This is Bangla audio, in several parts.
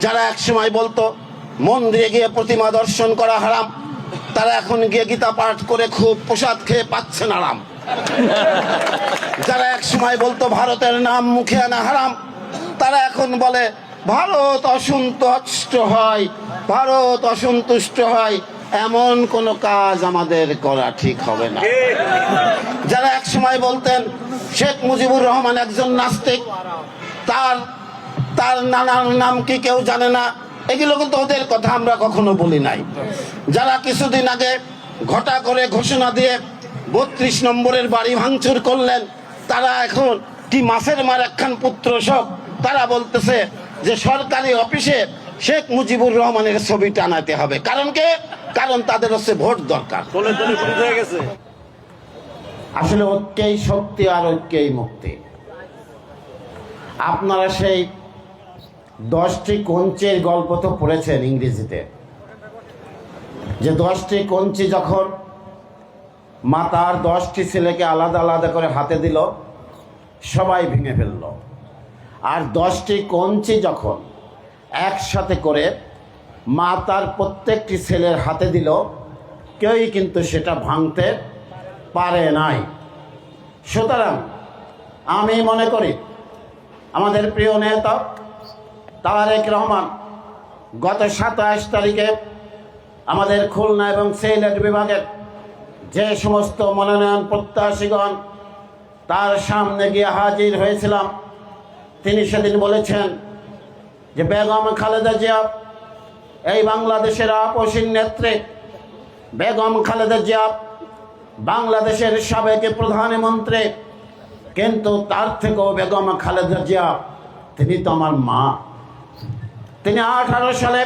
যারা এক সময় বলতো মন্দিরে গিয়ে প্রতিমা দর্শন করা হারাম, তারা এখন গিয়ে গীতা পাঠ করে খুব প্রসাদ খেয়ে পাচ্ছেন আরাম। যারা এক সময় বলতো ভারতের নাম মুখে আনা হারাম, তারা এখন বলে ভারত অসন্তুষ্ট হয়, ভারত অসন্তুষ্ট হয়, এমন কোন কাজ আমাদের করা ঠিক হবে না। যারা এক সময় বলতেন শেখ মুজিবুর রহমান একজন নাস্তিক, তার নানার নাম কি কেউ জানে না, এগুলো কিন্তু ওদের কথা আমরা কখনো বলি নাই। যারা কিছুদিন আগে ঘটা করে ঘোষণা দিয়ে 32 নম্বরের বাড়ি ভাঙচুর করলেন, তারা এখন কি মাছের মার একখান পুত্র শোক, তারা বলতেছে যে সরকারি অফিসে শেখ মুজিবুর রহমানের ছবি টানাতে হবে। কারণ তাদের হচ্ছে ভোট দরকার। আসলে ঐক্যই শক্তি আর ঐক্যই মুক্তি। আপনারা সেই 10টি কঞ্চির গল্প তো পড়েছেন ইংরেজিতে, যে 10টি কঞ্চি যখন মাতার 10টি ছেলেকে আলাদা আলাদা করে হাতে দিল, সবাই ভেঙে ফেলল। আর 10টি কঞ্চি যখন একসাথে করে মাতার প্রত্যেকটি ছেলের হাতে দিল, কেউই কিন্তু সেটা ভাঙতে পারে নাই। সুতরাং আমি মনে করি আমাদের প্রিয় নেতা তারেক রহমান গত 27 তারিখে আমাদের খুলনা এবং সিলেট বিভাগের যে সমস্ত মনোনয়ন প্রত্যাশীগণ তার সামনে গিয়ে হাজির হয়েছিলাম, তিনি সেদিন বলেছেন যে বেগম খালেদা জিয়া এই বাংলাদেশের আপসীন নেত্রী, বেগম খালেদা জিয়া বাংলাদেশের সাবেক প্রধানমন্ত্রী, কিন্তু তার থেকেও বেগম খালেদা জিয়া তিনি তো আমার মা। তিনি 18 সালে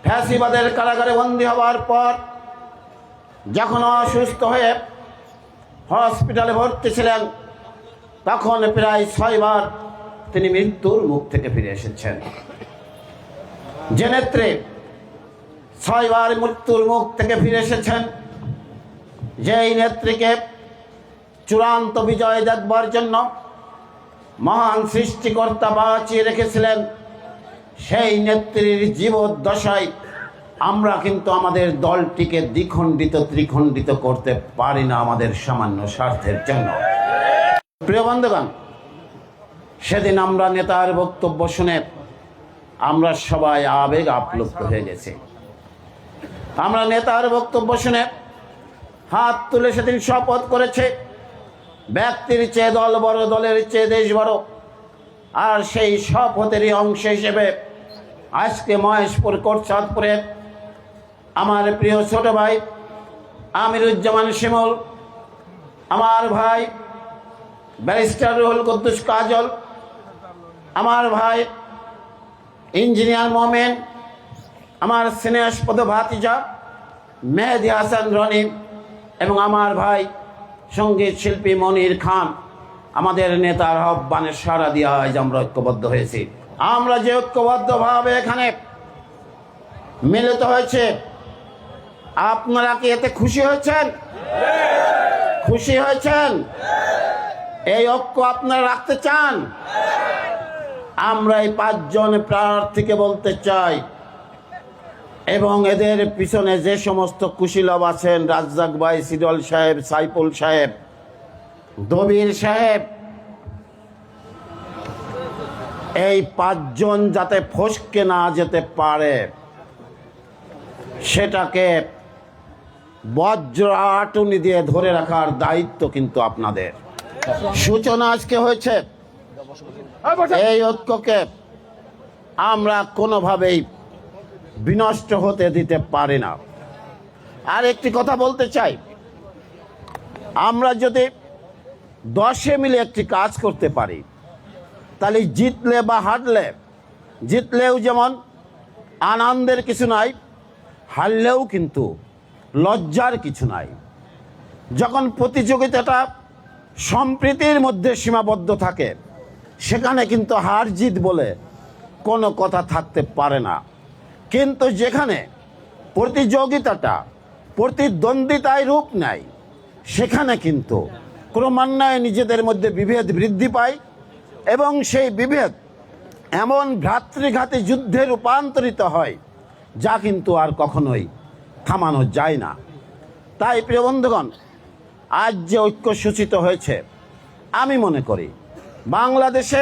ফ্যাসিবাদের কারাগারে বন্দী হওয়ার পর যখন অসুস্থ হয়ে হসপিটালে ভর্তি ছিলেন, তখন প্রায় 6 বার তিনি মৃত্যুর মুখ থেকে ফিরে এসেছেন। যে নেত্রী 6 বার মৃত্যুর মুখ থেকে ফিরে এসেছেন, যেই নেত্রীকে চূড়ান্ত বিজয় দেখবার জন্য মহান সৃষ্টিকর্তা বাঁচিয়ে রেখেছিলেন, সেই নেত্রীর জীবদ্দশায় আমরা কিন্তু আমাদের দলটিকে দ্বিখণ্ডিত ত্রিখণ্ডিত করতে পারি না আমাদের সামান্য স্বার্থের জন্য। প্রিয় বন্ধুগণ, সেদিন আমরা নেতার বক্তব্য শুনে আমরা সবাই আবেগ আপ্লুত হয়ে গেছি। আমরা নেতার বক্তব্য শুনে হাত তুলে সেদিন শপথ করেছে, ব্যক্তির চেয়ে দল বড়, দলের চেয়ে দেশ বড়। আর সেই শপথেরই অংশ হিসেবে আজকে মহেশপুর কোটচাঁদপুরে আমার প্রিয় ছোট ভাই আমিরুজ্জামান শিমুল, আমার ভাই ব্যারিস্টার রুহুল কুদ্দুস কাজল, আমার ভাই ইঞ্জিনিয়ার মোমেন, আমার স্নেহাস্পদ ভাতিজা মেহেদি হাসান রনি এবং আমার ভাই সঙ্গীত শিল্পী মনির খান, আমাদের নেতার আহ্বানে সাড়া দিয়ে আজ আমরা ঐক্যবদ্ধ হয়েছি। আমরা যে ঐক্যবদ্ধভাবে এখানে মিলিত হয়েছে, আপনারা কি এতে খুশি হয়েছেন? খুশি হয়েছেন? এই ঐক্য আপনারা রাখতে চান? আমরা এই 5 জন প্রার্থীকে বলতে চাই, এবং এদের পিছনে যে সমস্ত কুশীলব আছেন, রাজ্জাক ভাই, সিডল সাহেব, সাইফুল সাহেব, দবির সাহেব, এই 5 জন যাতে ফসকে না যেতে পারে সেটাকে বজ্র আটুনি দিয়ে ধরে রাখার দায়িত্ব কিন্তু আপনাদের। সূচনা আজকে হয়েছে। এই ঐক্যকে আমরা কোনোভাবেই বিনষ্ট হতে দিতে পারি না। আর একটি কথা বলতে চাই, আমরা যদি 10 মিলে একটি কাজ করতে পারি, তাহলে জিতলে বা হারলে, জিতলেও যেমন আনন্দের কিছু নাই, হারলেও কিন্তু লজ্জার কিছু নাই। যখন প্রতিযোগিতাটা সম্প্রীতির মধ্যে সীমাবদ্ধ থাকে, সেখানে কিন্তু হার জিত বলে কোনো কথা থাকতে পারে না। কিন্তু যেখানে প্রতিযোগিতাটা প্রতিদ্বন্দ্বিতায় রূপ নেয়, সেখানে কিন্তু ক্রমান্বয়ে নিজেদের মধ্যে বিভেদ বৃদ্ধি পায় এবং সেই বিভেদ এমন ভ্রাতৃঘাতী যুদ্ধে রূপান্তরিত হয় যা কিন্তু আর কখনোই থামানো যায় না। তাই প্রিয় বন্ধুগণ, আজ যে ঐক্য সূচিত হয়েছে, আমি মনে করি বাংলাদেশে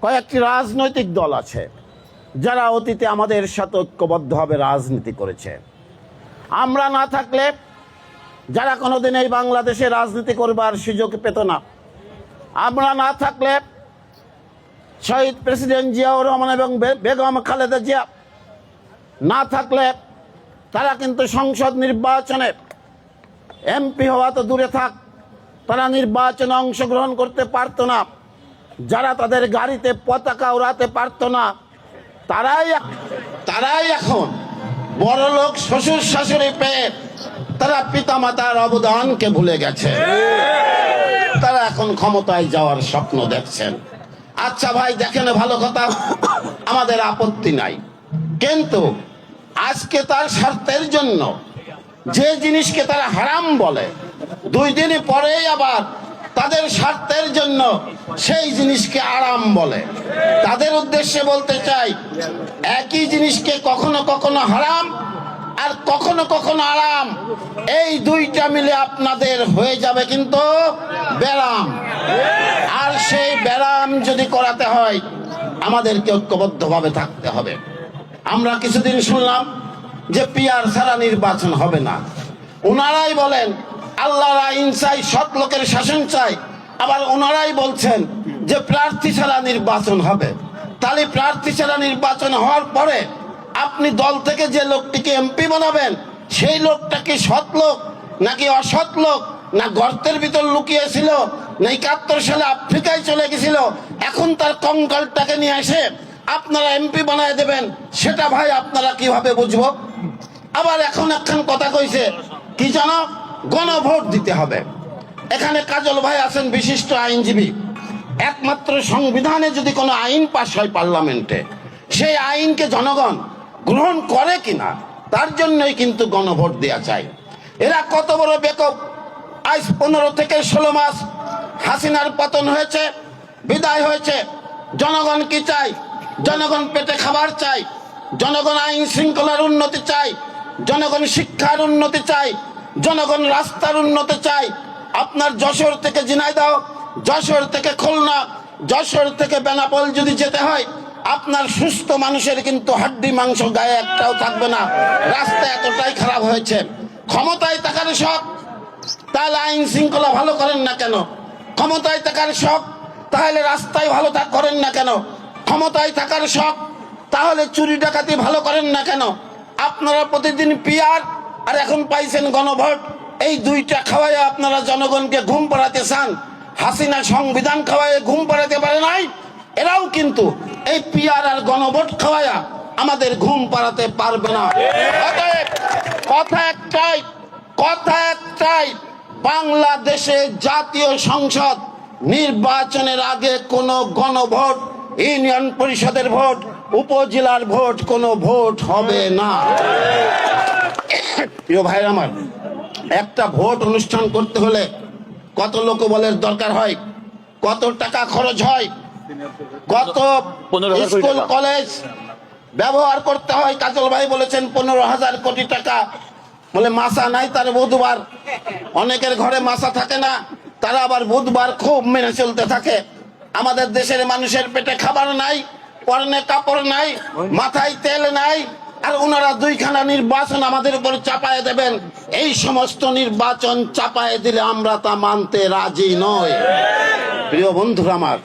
কয়েকটি রাজনৈতিক দল আছে যারা অতীতে আমাদের সাথে ঐক্যবদ্ধভাবে রাজনীতি করেছে। আমরা না থাকলে যারা কোনোদিন এই বাংলাদেশে রাজনীতি করবার সুযোগ পেত না, আমরা না থাকলে শহীদ প্রেসিডেন্ট জিয়াউর রহমান এবং বেগম খালেদা জিয়া না থাকলে তারা কিন্তু সংসদ নির্বাচনে এমপি হওয়া তো দূরে থাক, তারা নির্বাচনে অংশগ্রহণ করতে পারত না। যারা তাদের গাড়িতে পতাকা উড়াতে পারত না, তারাই এখন বড় লোক শ্বশুর শাশুড়ি পেয়ে তারা পিতামাতার অবদানকে ভুলে গেছে। তারা এখন ক্ষমতায় যাওয়ার স্বপ্ন দেখছেন। আচ্ছা ভাই, দেখেন, ভালো কথা, আমাদের আপত্তি নাই, কিন্তু আজকে তার স্বার্থের জন্য যে জিনিসকে তারা হারাম বলে, 2 দিন পরেই আবার তাদের স্বার্থের জন্য সেই জিনিসকে আরাম বলে। তাদের উদ্দেশ্যে বলতে চাই, একই জিনিসকে কখনো কখনো হারাম আর কখনো কখনো আরাম, এই দুইটা মিলে আপনাদের হয়ে যাবে কিন্তু ব্যারাম। আর সেই ব্যারাম যদি করাতে হয়, আমাদেরকে ঐক্যবদ্ধভাবে থাকতে হবে। আমরা কিছুদিন শুনলাম যে পিয়ার ছাড়া নির্বাচন হবে না। ওনারাই বলেন আল্লাহর আইন চাই, সৎ লোকের শাসন চাই, আবার ওনারাই বলছেন যে প্রার্থী ছাড়া নির্বাচন হবে। তাহলে প্রার্থী ছাড়া নির্বাচন হওয়ার পরে আপনি দল থেকে যে লোকটিকে এমপি বানাবেন, সেই লোকটা কি সৎ লোক নাকি অসৎ লোক, না গর্তের ভিতর লুকিয়েছিল, না 71 সালে আফ্রিকায় চলে গেছিল, এখন তার কঙ্কালটাকে নিয়ে এসে আপনারা এমপি বানায় দেবেন, সেটা ভাই আপনারা কিভাবে বুঝবো? আবার এখন একখান কথা কইছে কি জানো, গণভোট দিতে হবে। এখানে কাজল ভাই আছেন, বিশিষ্ট আইনজীবী। একমাত্র সংবিধানে যদি কোনো আইন পাশ হয় পার্লামেন্টে, সেই আইনকে জনগণ গ্রহণ করে কিনা, তার জন্যই কিন্তু গণভোট দেওয়া চাই। এরা কত বড় বেকুব! আজ 15 থেকে 16 মাস হাসিনার পতন হয়েছে, বিদায় হয়েছে। জনগণ কি চাই? জনগণ পেটে খাবার চাই, জনগণ আইন শৃঙ্খলার উন্নতি চাই, জনগণ শিক্ষার উন্নতি চাই, জনগণ রাস্তার উন্নতি চাই। আপনার যশোর থেকে ঝিনাইদহ, যশোর থেকে খুলনা, যশোর থেকে বেনাপোল যদি যেতে হয়, আপনার সুস্থ মানুষের কিন্তু হাড্ডি মাংস গায়ে একটাও থাকবে না। রাস্তা এতটাই খারাপ হয়েছে। ক্ষমতায় থাকার শখ, তাহলে আইন শৃঙ্খলা ভালো করেন না কেন? ক্ষমতায় থাকার শখ, তাহলে রাস্তায় ভালো করেন না কেন? ক্ষমতায় থাকার শখ, তাহলে চুরি ডাকাতি ভালো করেন না কেন? আপনারা প্রতিদিন পিয়ার আর এখন পাইছেন গণভোট, এই দুইটা খাওয়ায় আপনারা জনগণকে ঘুম পাড়াতে চান। হাসিনা সংবিধান খাওয়ায় ঘুম পাড়াতে পারে নাই, এরাও কিন্তু এই পিয়ার আর গণভোট খাওয়ায়া আমাদের ঘুম পাড়াতে পারবে না। অতএব কথা একটাই, বাংলাদেশে জাতীয় সংসদ নির্বাচনের আগে কোনো গণভোট, ইউনিয়ন পরিষদের ভোট, উপজেলার ভোট, কোনো ভোট হবে না। প্রিয় ভাইরা আমার, একটা ভোট অনুষ্ঠান করতে হলে কত লোকবলের দরকার হয়, কত টাকা খরচ হয়, কত স্কুল কলেজ ব্যবহার করতে হয়। কাজল ভাই বলেছেন 15,000 কোটি টাকা। বলে মাসা নাই তার বুধবার, অনেকের ঘরে মাসা থাকে না, তারা আবার বুধবার খুব মেনে চলতে থাকে। আমাদের দেশের মানুষের পেটে খাবার নাই, পরনে কাপড় নাই, মাথায় তেল নাই, আর ওনারা 2খানা নির্বাচন আমাদের উপর চাপায় দেবেন। এই সমস্ত নির্বাচন চাপায় দিলে আমরা তা মানতে রাজি নই। প্রিয় বন্ধুরা আমার,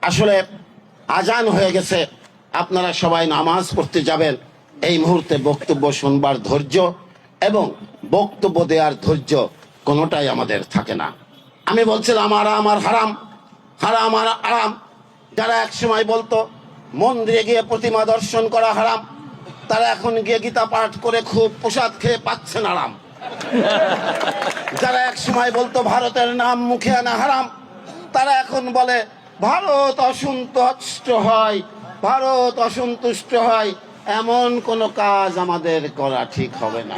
আসলে আজান হয়ে গেছে, আপনারা সবাই নামাজ পড়তে যাবেন। এই মুহূর্তে বক্তব্য শুনবার ধৈর্য এবং বক্তব্য দেওয়ার ধৈর্য কোনোটাই আমাদের থাকে না। আমি বলছিলাম আরাম আর হারাম, হারাম আর আরাম। যারা একসময় বলতো মন্দিরে গিয়ে প্রতিমা দর্শন করা হারাম, তারা এখন গিয়ে গীতা পাঠ করে খুব প্রসাদ খেয়ে পাচ্ছেন আরাম। যারা একসময় বলতো ভারতের নাম মুখে আনা হারাম, তারা এখন বলে ভারত অসন্তুষ্ট হয়, ভারত অসন্তুষ্ট হয়, এমন কোন কাজ আমাদের করা ঠিক হবে না।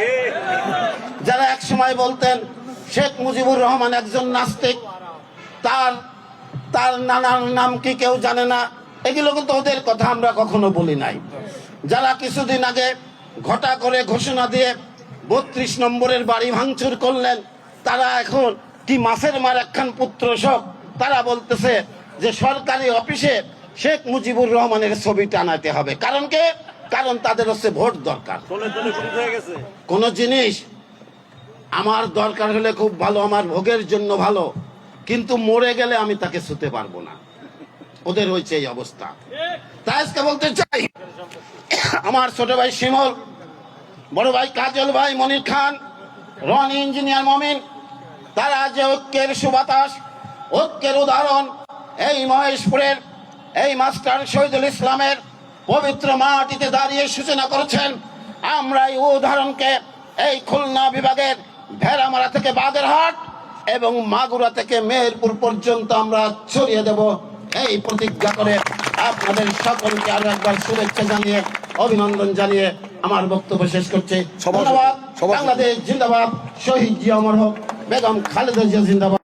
যারা একসময় বলতেন শেখ মুজিবুর রহমান একজন নাস্তিক, তার নানার নাম কি কেউ জানে না, এগুলো কিন্তু ওদের কথা আমরা কখনো বলি নাই। যারা কিছুদিন আগে ঘটা করে ঘোষণা দিয়ে 32 নম্বরের বাড়ি ভাঙচুর করলেন, তারা এখন কি মাছের মার একখান পুত্র সব, তারা বলতেছে যে সরকারি অফিসে শেখ মুজিবুর রহমানের ছবি টানাতে হবে। কারণ কে? কারণ তাদের হচ্ছে ভোট দরকার। কোন জিনিস আমার দরকার হলে খুব ভালো, আমার ভোগের জন্য ভালো, কিন্তু মরে গেলে আমি তাকে ছুতে পারবো না। ওদের হয়েছে এই অবস্থা। তাই আজকে বলতে চাই, আমার ছোট ভাই শিমল, বড় ভাই কাজল ভাই, মনির খান, রনি, ইঞ্জিনিয়ার মমিন, তারা যে ঐক্যের সুবাতাস, ঐক্যের উদাহরণ এই মহেশপুরের এই মাস্টার শহীদুল ইসলামের পবিত্র মাটিতে দাঁড়িয়ে সূচনা করেছেন, আমরা এই উদাহরণকে এই খুলনা বিভাগের ভেড়ামারা থেকে বাগেরহাট এবং মাগুরা থেকে মেহেরপুর পর্যন্ত আমরা ছড়িয়ে দেব, এই প্রতিজ্ঞা করে আপনাদের সকলকে আরো একবার শুভেচ্ছা জানিয়ে, অভিনন্দন জানিয়ে আমার বক্তব্য শেষ করছি। ধন্যবাদ। বাংলাদেশ জিন্দাবাদ। শহীদ জিয়া অমর হোক। বেগম খালেদা জিয়া জিন্দাবাদ।